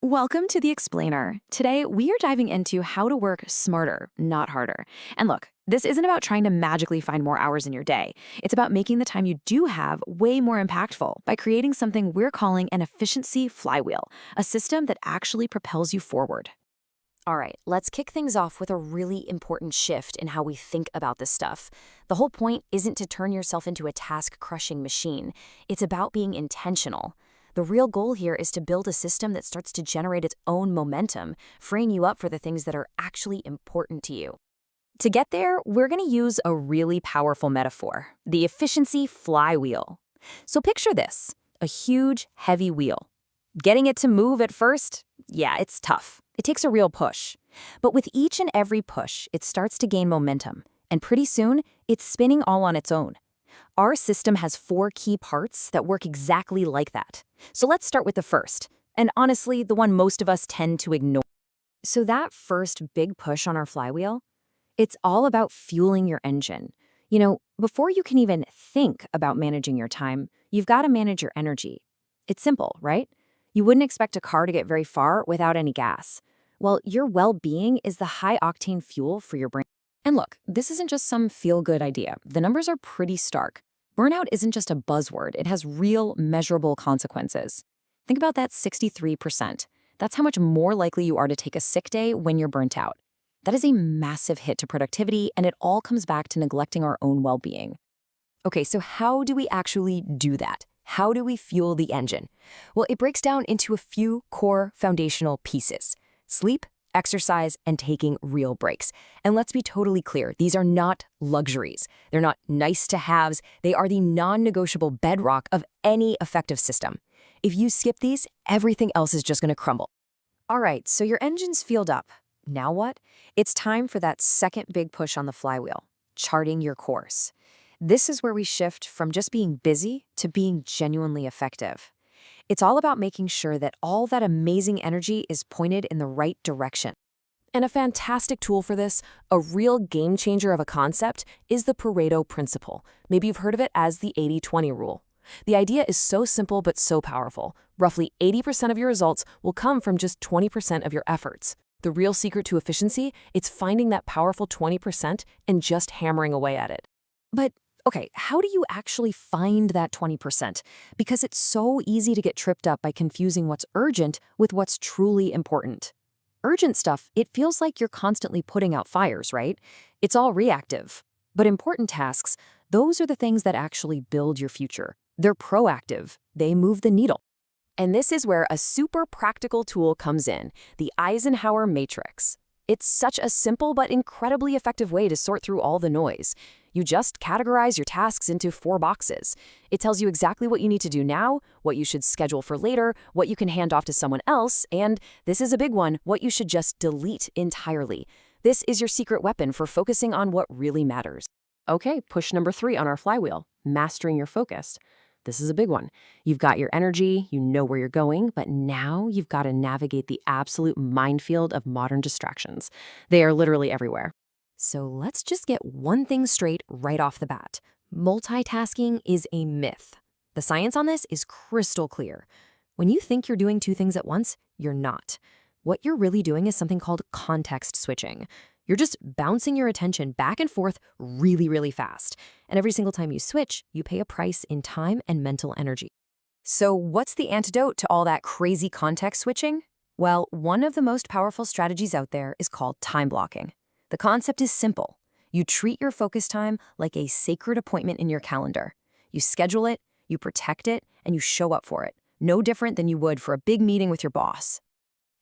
Welcome to The Explainer. Today, we are diving into how to work smarter, not harder. And look, this isn't about trying to magically find more hours in your day. It's about making the time you do have way more impactful by creating something we're calling an efficiency flywheel, a system that actually propels you forward. All right, let's kick things off with a really important shift in how we think about this stuff. The whole point isn't to turn yourself into a task-crushing machine. It's about being intentional. The real goal here is to build a system that starts to generate its own momentum, freeing you up for the things that are actually important to you. To get there, we're going to use a really powerful metaphor, the efficiency flywheel. So picture this, a huge, heavy wheel. Getting it to move at first, yeah, it's tough. It takes a real push. But with each and every push, it starts to gain momentum, and pretty soon, it's spinning all on its own. Our system has 4 key parts that work exactly like that. So let's start with the first, and honestly, the one most of us tend to ignore. So that first big push on our flywheel, it's all about fueling your engine. Before you can even think about managing your time, you've got to manage your energy. It's simple, right? You wouldn't expect a car to get very far without any gas. Well, your well-being is the high-octane fuel for your brain. And look, this isn't just some feel-good idea. The numbers are pretty stark. Burnout isn't just a buzzword. It has real, measurable consequences. Think about that 63%. That's how much more likely you are to take a sick day when you're burnt out. That is a massive hit to productivity, and it all comes back to neglecting our own well-being. Okay, so how do we actually do that? How do we fuel the engine? Well, it breaks down into a few core foundational pieces: sleep, exercise, and taking real breaks. And let's be totally clear, these are not luxuries. They're not nice to haves. They are the non-negotiable bedrock of any effective system. If you skip these, everything else is just going to crumble. All right, so your engine's fueled up. Now what? It's time for that second big push on the flywheel, charting your course. This is where we shift from just being busy to being genuinely effective. It's all about making sure that all that amazing energy is pointed in the right direction. And a fantastic tool for this, a real game changer of a concept, is the Pareto principle. Maybe you've heard of it as the 80-20 rule. The idea is so simple but so powerful. Roughly 80% of your results will come from just 20% of your efforts. The real secret to efficiency, it's finding that powerful 20% and just hammering away at it. But okay, how do you actually find that 20%? Because it's so easy to get tripped up by confusing what's urgent with what's truly important. Urgent stuff, it feels like you're constantly putting out fires, right? It's all reactive. But important tasks, those are the things that actually build your future. They're proactive. They move the needle. And this is where a super practical tool comes in, the Eisenhower Matrix. It's such a simple but incredibly effective way to sort through all the noise. You just categorize your tasks into 4 boxes. It tells you exactly what you need to do now, what you should schedule for later, what you can hand off to someone else, and, this is a big one, what you should just delete entirely. This is your secret weapon for focusing on what really matters. Okay, push number 3 on our flywheel, mastering your focus. This is a big one. You've got your energy, you know where you're going, but now you've got to navigate the absolute minefield of modern distractions. They are literally everywhere. So let's just get one thing straight right off the bat. Multitasking is a myth. The science on this is crystal clear. When you think you're doing 2 things at once, you're not. What you're really doing is something called context switching. You're just bouncing your attention back and forth really, really fast. And every single time you switch, you pay a price in time and mental energy. So what's the antidote to all that crazy context switching? Well, one of the most powerful strategies out there is called time blocking. The concept is simple. You treat your focus time like a sacred appointment in your calendar. You schedule it, you protect it, and you show up for it. No different than you would for a big meeting with your boss.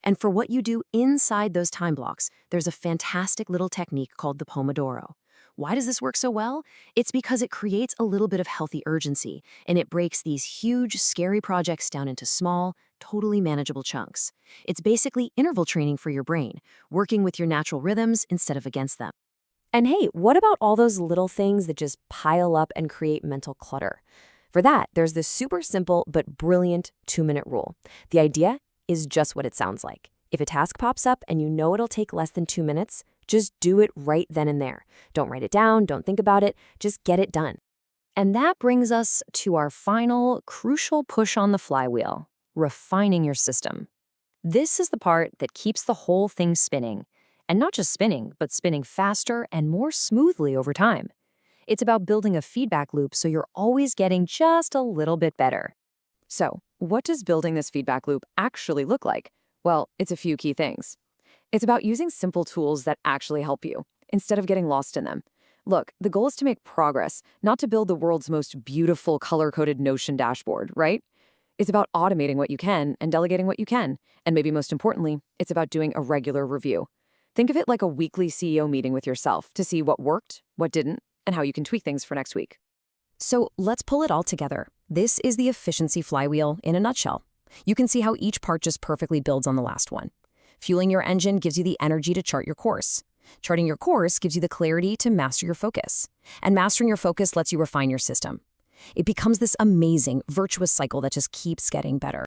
And for what you do inside those time blocks, there's a fantastic little technique called the Pomodoro. Why does this work so well? It's because it creates a little bit of healthy urgency, and it breaks these huge, scary projects down into small, totally manageable chunks. It's basically interval training for your brain, working with your natural rhythms instead of against them. And hey, what about all those little things that just pile up and create mental clutter? For that, there's this super simple but brilliant 2-minute rule. The idea is just what it sounds like. If a task pops up and you know it'll take less than 2 minutes, just do it right then and there. Don't write it down, don't think about it, just get it done. And that brings us to our final crucial push on the flywheel, refining your system. This is the part that keeps the whole thing spinning. And not just spinning, but spinning faster and more smoothly over time. It's about building a feedback loop so you're always getting just a little bit better. So, what does building this feedback loop actually look like? Well, it's a few key things. It's about using simple tools that actually help you, instead of getting lost in them. Look, the goal is to make progress, not to build the world's most beautiful color-coded Notion dashboard, right? It's about automating what you can and delegating what you can. And maybe most importantly, it's about doing a regular review. Think of it like a weekly CEO meeting with yourself to see what worked, what didn't, and how you can tweak things for next week. So let's pull it all together. This is the efficiency flywheel in a nutshell. You can see how each part just perfectly builds on the last one. Fueling your engine gives you the energy to chart your course. Charting your course gives you the clarity to master your focus. And mastering your focus lets you refine your system. It becomes this amazing, virtuous cycle that just keeps getting better.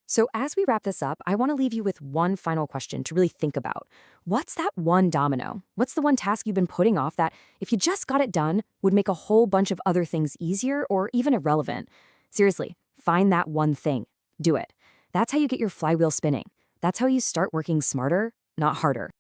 So as we wrap this up, I want to leave you with one final question to really think about. What's that one domino? What's the one task you've been putting off that, if you just got it done, would make a whole bunch of other things easier or even irrelevant? Seriously, find that one thing. Do it. That's how you get your flywheel spinning. That's how you start working smarter, not harder.